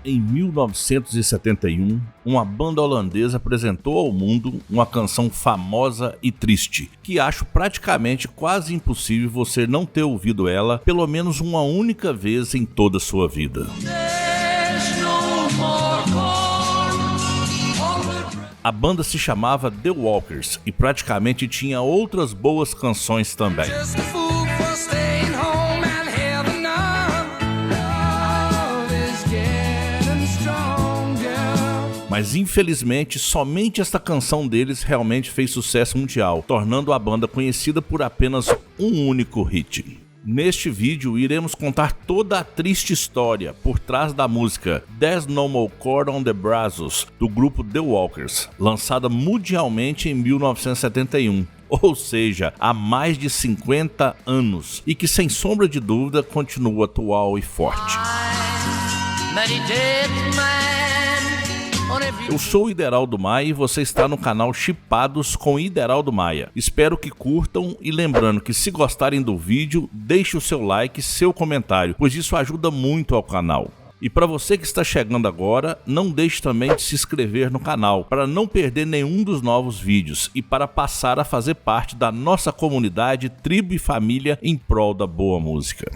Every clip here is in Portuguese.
Em 1971, uma banda holandesa apresentou ao mundo uma canção famosa e triste, que acho praticamente quase impossível você não ter ouvido ela pelo menos uma única vez em toda a sua vida. A banda se chamava The Walkers e praticamente tinha outras boas canções também. Mas infelizmente, somente esta canção deles realmente fez sucesso mundial, tornando a banda conhecida por apenas um único hit. Neste vídeo, iremos contar toda a triste história por trás da música There's No More Chord on the Brazos, do grupo The Walkers, lançada mundialmente em 1971. Ou seja, há mais de 50 anos, e que sem sombra de dúvida continua atual e forte. Eu sou o Ideraldo Maia e você está no canal Chipados com Ideraldo Maia. Espero que curtam e lembrando que se gostarem do vídeo, deixe o seu like e seu comentário, pois isso ajuda muito ao canal. E para você que está chegando agora, não deixe também de se inscrever no canal para não perder nenhum dos novos vídeos e para passar a fazer parte da nossa comunidade, tribo e família em prol da boa música.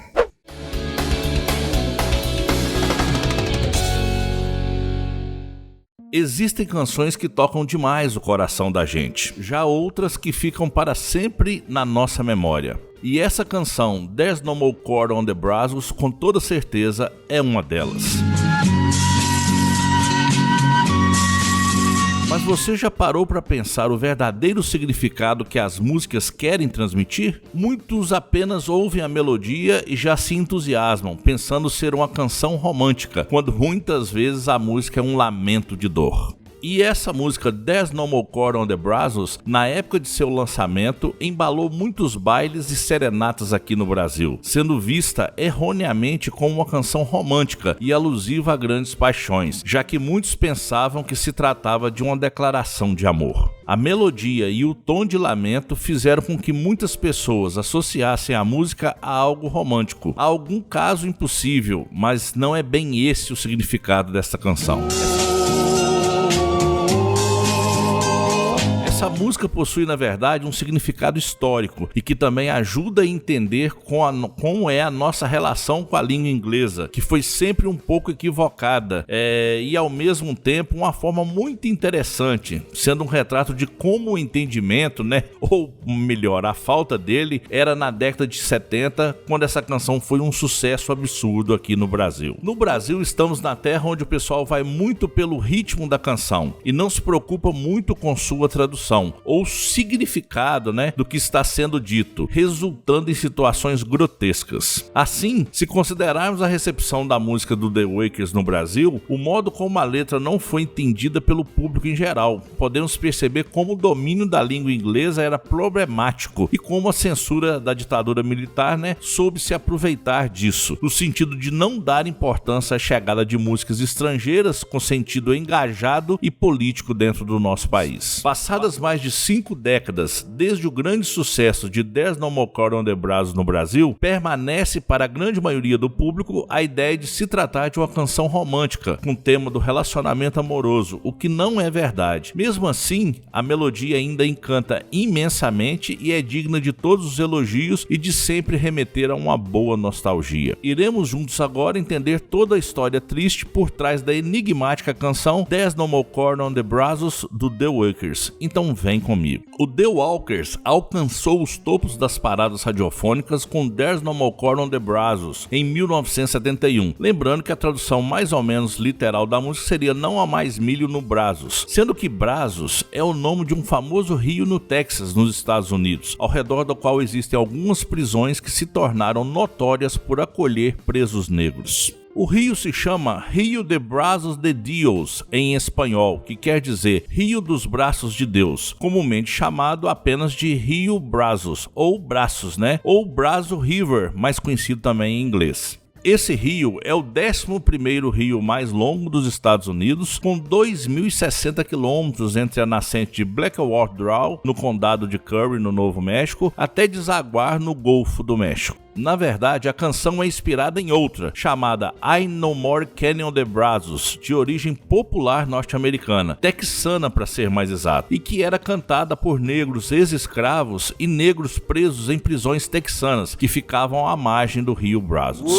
Existem canções que tocam demais o coração da gente, já outras que ficam para sempre na nossa memória. E essa canção, There's No More Chord on the Brazos, com toda certeza é uma delas. Mas você já parou para pensar o verdadeiro significado que as músicas querem transmitir? Muitos apenas ouvem a melodia e já se entusiasmam, pensando ser uma canção romântica, quando muitas vezes a música é um lamento de dor. E essa música There's No More Chord on the Brazos, na época de seu lançamento, embalou muitos bailes e serenatas aqui no Brasil, sendo vista erroneamente como uma canção romântica e alusiva a grandes paixões, já que muitos pensavam que se tratava de uma declaração de amor. A melodia e o tom de lamento fizeram com que muitas pessoas associassem a música a algo romântico, a algum caso impossível, mas não é bem esse o significado desta canção. Essa música possui, na verdade, um significado histórico e que também ajuda a entender como é a nossa relação com a língua inglesa, que foi sempre um pouco equivocada e, ao mesmo tempo, uma forma muito interessante, sendo um retrato de como o entendimento, ou melhor, a falta dele, era na década de 70, quando essa canção foi um sucesso absurdo aqui no Brasil. No Brasil, estamos na terra onde o pessoal vai muito pelo ritmo da canção e não se preocupa muito com sua tradução ou significado, do que está sendo dito, resultando em situações grotescas. Assim, se considerarmos a recepção da música do The Walkers no Brasil, o modo como a letra não foi entendida pelo público em geral, podemos perceber como o domínio da língua inglesa era problemático e como a censura da ditadura militar, soube se aproveitar disso, no sentido de não dar importância à chegada de músicas estrangeiras com sentido engajado e político dentro do nosso país. Passadas mais de 5 décadas, desde o grande sucesso de There's No More Chord on the Brazos no Brasil, permanece para a grande maioria do público a ideia de se tratar de uma canção romântica, com o tema do relacionamento amoroso, o que não é verdade. Mesmo assim, a melodia ainda encanta imensamente e é digna de todos os elogios e de sempre remeter a uma boa nostalgia. Iremos juntos agora entender toda a história triste por trás da enigmática canção There's No More Chord on the Brazos do The Walkers. Então vem comigo. O The Walkers alcançou os topos das paradas radiofônicas com There's No More Chord on the Brazos em 1971. Lembrando que a tradução mais ou menos literal da música seria não há mais milho no Brazos, sendo que Brazos é o nome de um famoso rio no Texas, nos Estados Unidos, ao redor do qual existem algumas prisões que se tornaram notórias por acolher presos negros. O rio se chama Rio de Brazos de Dios em espanhol, que quer dizer Rio dos Braços de Deus, comumente chamado apenas de Rio Brazos, ou Braços, ou Brazo River, mais conhecido também em inglês. Esse rio é o 11º rio mais longo dos Estados Unidos, com 2.060 quilômetros entre a nascente de Blackwater Draw, no condado de Curry, no Novo México, até desaguar no Golfo do México. Na verdade, a canção é inspirada em outra, chamada I No More Canyon de Brazos, de origem popular norte-americana, texana para ser mais exato, e que era cantada por negros ex-escravos e negros presos em prisões texanas, que ficavam à margem do rio Brazos.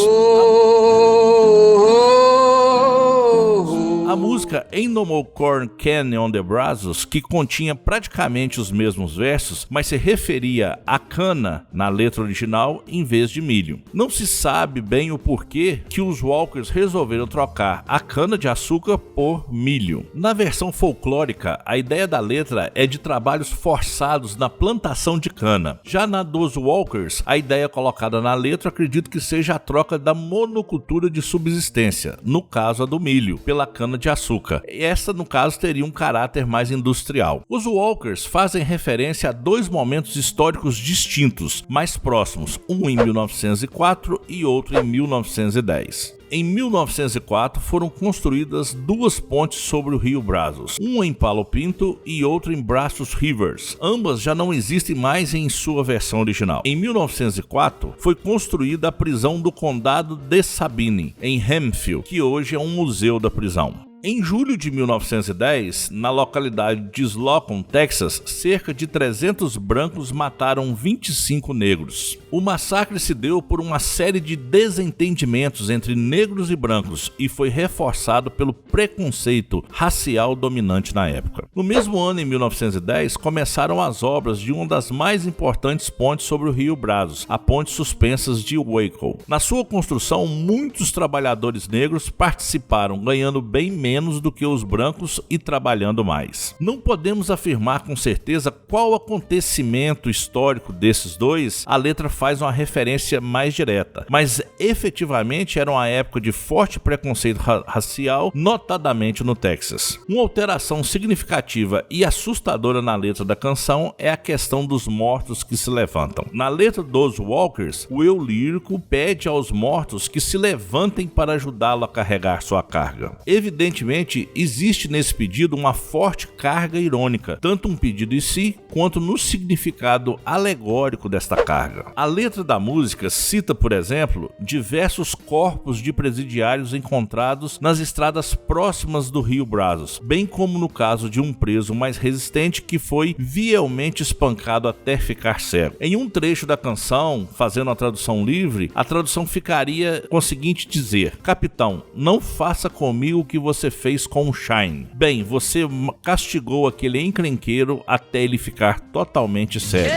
A música Ain't No More Corn Canyon de Brazos, que continha praticamente os mesmos versos, mas se referia a cana na letra original em vez de milho. Não se sabe bem o porquê que os Walkers resolveram trocar a cana de açúcar por milho. Na versão folclórica, a ideia da letra é de trabalhos forçados na plantação de cana. Já na dos Walkers, a ideia colocada na letra acredito que seja a troca da monocultura de subsistência, no caso a do milho, pela cana de açúcar. Essa, no caso, teria um caráter mais industrial. Os Walkers fazem referência a dois momentos históricos distintos, mais próximos, um em 1904 e outro em 1910. Em 1904 foram construídas duas pontes sobre o rio Brazos, uma em Palo Pinto e outra em Brazos Rivers. Ambas já não existem mais em sua versão original. Em 1904 foi construída a prisão do Condado de Sabine, em Hemphill, que hoje é um museu da prisão. Em julho de 1910, na localidade de Slocum, Texas, cerca de 300 brancos mataram 25 negros. O massacre se deu por uma série de desentendimentos entre negros e brancos e foi reforçado pelo preconceito racial dominante na época. No mesmo ano, em 1910, começaram as obras de uma das mais importantes pontes sobre o rio Brazos, a Ponte Suspensas de Waco. Na sua construção, muitos trabalhadores negros participaram, ganhando bem menos do que os brancos e trabalhando mais. Não podemos afirmar com certeza qual acontecimento histórico desses dois a letra faz uma referência mais direta, mas efetivamente era uma época de forte preconceito racial, notadamente no Texas. Uma alteração significativa e assustadora na letra da canção é a questão dos mortos que se levantam. Na letra dos Walkers, o eu lírico pede aos mortos que se levantem para ajudá-lo a carregar sua carga. Evidentemente, existe nesse pedido uma forte carga irônica, tanto um pedido em si, quanto no significado alegórico desta carga. A letra da música cita, por exemplo, diversos corpos de presidiários encontrados nas estradas próximas do rio Brazos, bem como no caso de um preso mais resistente que foi vielmente espancado até ficar cego. Em um trecho da canção, fazendo a tradução livre, a tradução ficaria com o seguinte dizer: capitão, não faça comigo o que você fez com o Shine. Bem, você castigou aquele encrenqueiro até ele ficar totalmente cego.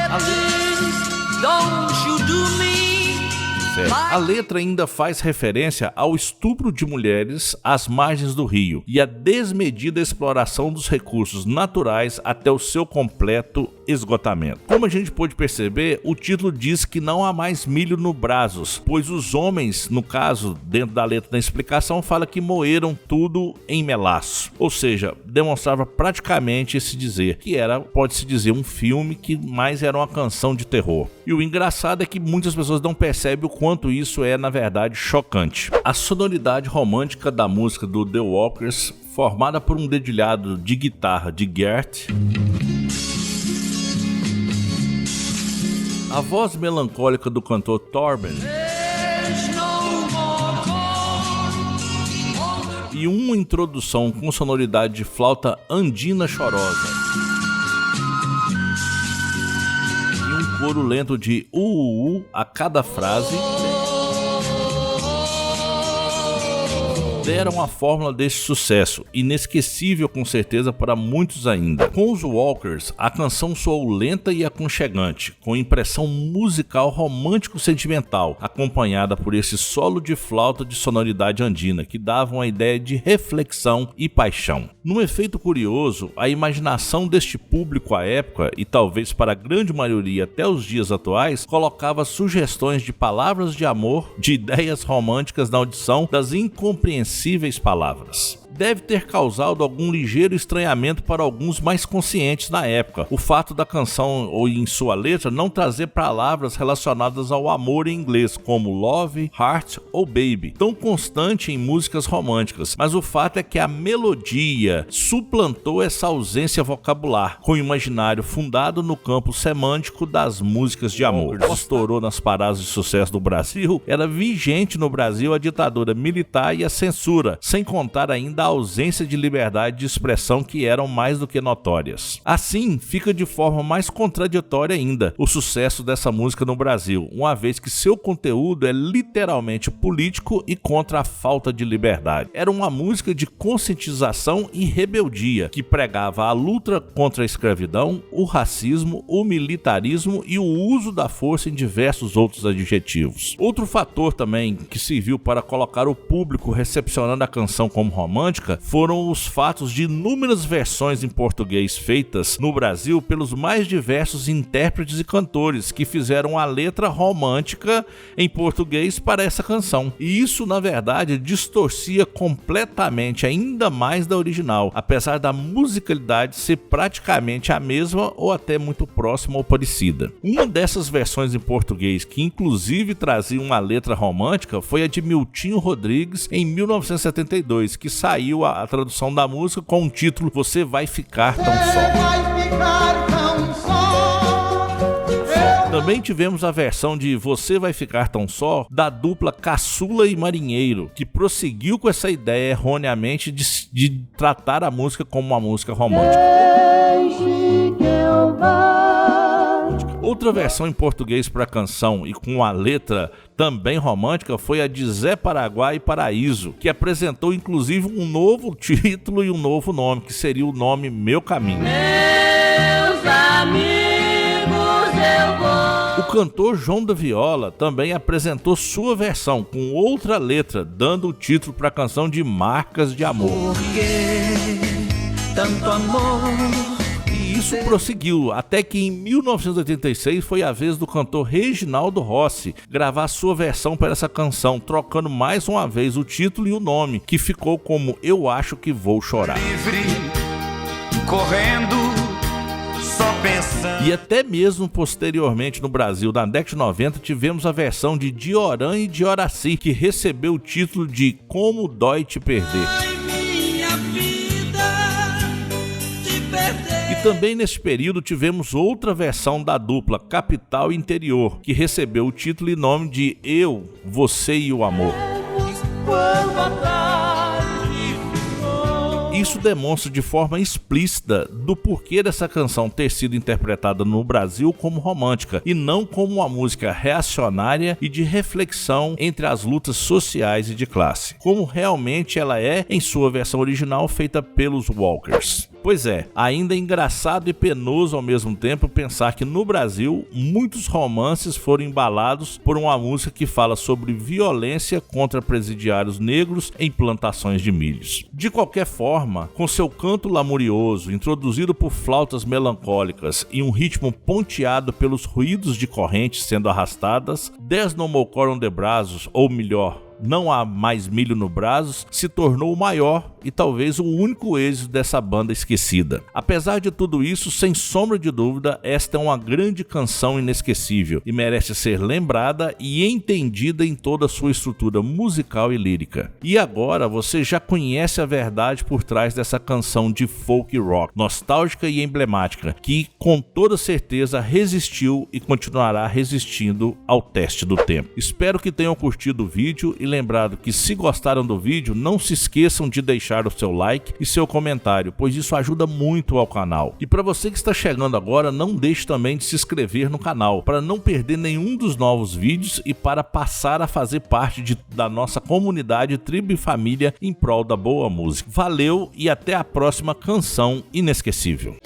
A letra ainda faz referência ao estupro de mulheres às margens do rio e à desmedida exploração dos recursos naturais até o seu completo esgotamento. Como a gente pôde perceber, o título diz que não há mais milho no Brazos, pois os homens, no caso, dentro da letra da explicação, fala que moeram tudo em melaço. Ou seja, demonstrava praticamente esse dizer, que era, pode-se dizer, um filme que mais era uma canção de terror. E o engraçado é que muitas pessoas não percebem o quanto isso é, na verdade, chocante. A sonoridade romântica da música do The Walkers, formada por um dedilhado de guitarra de Gert, a voz melancólica do cantor Torben e uma introdução com sonoridade de flauta andina chorosa e um coro lento de a cada frase deram a fórmula desse sucesso, inesquecível com certeza para muitos ainda. Com os Walkers, a canção soou lenta e aconchegante, com impressão musical romântico-sentimental, acompanhada por esse solo de flauta de sonoridade andina, que dava uma ideia de reflexão e paixão. Num efeito curioso, a imaginação deste público à época, e talvez para a grande maioria até os dias atuais, colocava sugestões de palavras de amor, de ideias românticas na audição das incompreensíveis palavras. deve ter causado algum ligeiro estranhamento para alguns mais conscientes na época, o fato da canção ou em sua letra não trazer palavras relacionadas ao amor em inglês, como love, heart ou baby, tão constante em músicas românticas, mas o fato é que a melodia suplantou essa ausência vocabular, com o imaginário fundado no campo semântico das músicas de amor. Estourou nas paradas de sucesso do Brasil, era vigente no Brasil a ditadura militar e a censura, sem contar ainda a ausência de liberdade de expressão que eram mais do que notórias. Assim, fica de forma mais contraditória ainda o sucesso dessa música no Brasil, uma vez que seu conteúdo é literalmente político e contra a falta de liberdade. Era uma música de conscientização e rebeldia, que pregava a luta contra a escravidão, o racismo, o militarismo e o uso da força em diversos outros adjetivos. Outro fator também que serviu para colocar o público recepcionando a canção como romântica foram os fatos de inúmeras versões em português feitas no Brasil pelos mais diversos intérpretes e cantores que fizeram a letra romântica em português para essa canção. E isso, na verdade, distorcia completamente ainda mais da original, apesar da musicalidade ser praticamente a mesma ou até muito próxima ou parecida. Uma dessas versões em português que inclusive trazia uma letra romântica foi a de Miltinho Rodrigues em 1972, que saiu a tradução da música com o título Você Vai Ficar Tão Só. Também tivemos a versão de Você Vai Ficar Tão Só da dupla Caçula e Marinheiro, que prosseguiu com essa ideia erroneamente de tratar a música como uma música romântica. Outra versão em português para a canção e com a letra também romântica foi a de Zé Paraguai e Paraíso, que apresentou inclusive um novo título e um novo nome, que seria o nome Meu Caminho. Meus amigos, eu vou. O cantor João da Viola também apresentou sua versão com outra letra, dando o título para a canção de Marcas de Amor. Por que tanto amor? Isso prosseguiu, até que em 1986 foi a vez do cantor Reginaldo Rossi gravar sua versão para essa canção, trocando mais uma vez o título e o nome, que ficou como Eu Acho Que Vou Chorar. Livre, correndo, só pensando. E até mesmo posteriormente no Brasil, na década de 90, tivemos a versão de Dioran e Dioraci, que recebeu o título de Como Dói Te Perder. E também nesse período tivemos outra versão da dupla Capital e Interior, que recebeu o título e nome de Eu, Você e o Amor. Isso demonstra de forma explícita do porquê dessa canção ter sido interpretada no Brasil como romântica e não como uma música reacionária e de reflexão entre as lutas sociais e de classe, como realmente ela é em sua versão original feita pelos Walkers. Pois é, ainda é engraçado e penoso ao mesmo tempo pensar que no Brasil muitos romances foram embalados por uma música que fala sobre violência contra presidiários negros em plantações de milhos. De qualquer forma, com seu canto lamurioso, introduzido por flautas melancólicas e um ritmo ponteado pelos ruídos de correntes sendo arrastadas, There's No More Corn on the Brazos, ou melhor, Não Há Mais Milho no Brazos, se tornou o maior e talvez o único êxito dessa banda esquecida. Apesar de tudo isso, sem sombra de dúvida, esta é uma grande canção inesquecível e merece ser lembrada e entendida em toda a sua estrutura musical e lírica. E agora você já conhece a verdade por trás dessa canção de folk rock, nostálgica e emblemática, que com toda certeza resistiu e continuará resistindo ao teste do tempo. Espero que tenham curtido o vídeo e lembrado que se gostaram do vídeo, não se esqueçam de deixar o seu like e seu comentário, pois isso ajuda muito ao canal. E para você que está chegando agora, não deixe também de se inscrever no canal, para não perder nenhum dos novos vídeos e para passar a fazer parte da nossa comunidade, tribo e família em prol da boa música. Valeu e até a próxima canção inesquecível.